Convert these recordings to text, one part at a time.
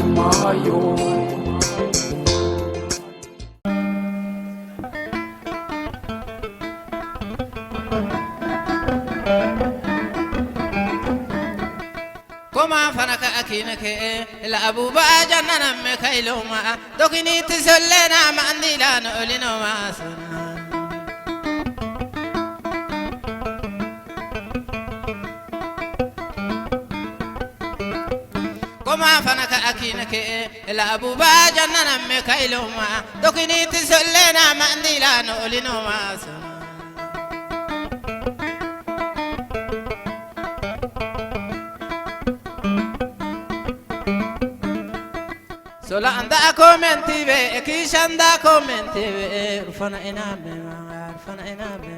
mayo. Koma fanaka akinake la abuba jannana me kailoma dokini tisollena mandila no lino masuna Koma fanaka akinake la abuba jannana me kailoma dokini tisollena mandila no lino masuna Sola anda commenti be kishanda commenti be rufana ina me rufana ina me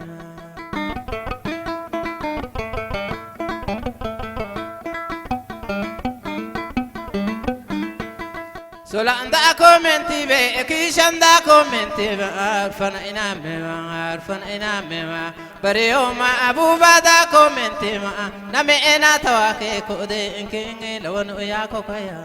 Sola anda commenti be kishanda commenti be rufana ina me rufana ina me bare oma abuba da commenti ma na me ina tawake ko de inkinge lawon ya ko kaya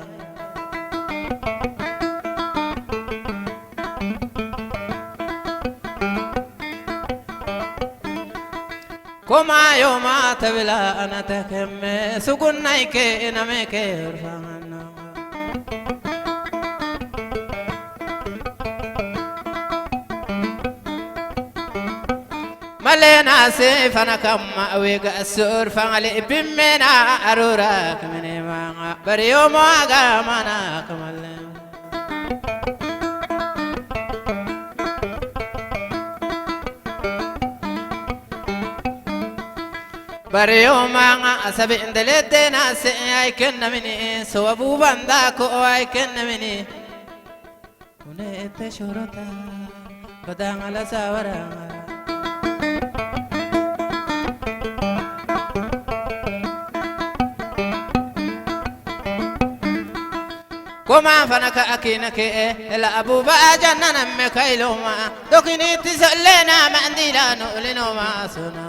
Koma yoma tabila anatakemme sukunnaike inameke urfana Malena se fana kamma wega sur fangali bimmena arura kamene manga bari yoma ga mana kamalle Barrio manga asabi indelete na se ay kenna mini so abu banda ko ay kenna mini Une ete shorota badanga la sawara Koma fanaka akinake la abu ba jannana me kailoma dokini tisallena mandila no lino masuna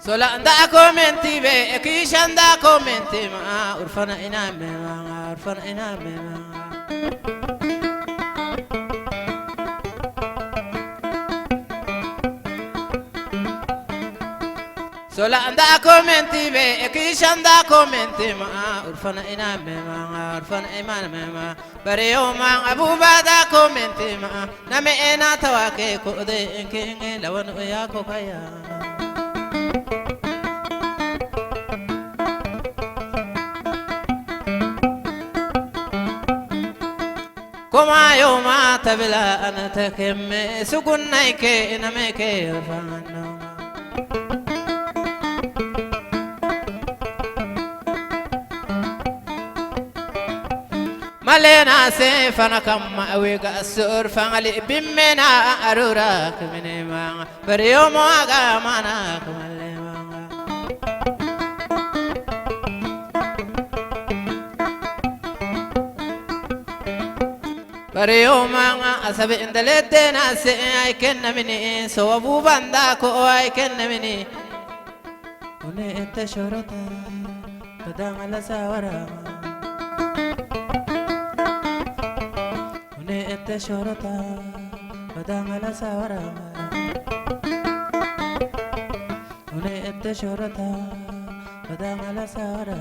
Sola anda commenti be kishanda commenti ma urfana ina me urfana ina me Sola anda commenti be kishanda commenti ma urfana ina me urfana ina me bare yoma abuba da commenti ma na me ina tawake ko de inkinge lawan ya ko kaya Koma yoma tabila anatakemme sukunnaike inameke urfana Malena se fana kamma wega sur fangali bimmena arura kamene manga bariyo moaga mana kamalle manga bariyo manga asabi indalete na se ay kenna mini so abu banda ko ay kenna mini Une ente shorota badanga la sawara Ete shorota badanga la sawara Une ete shorota badanga la sawara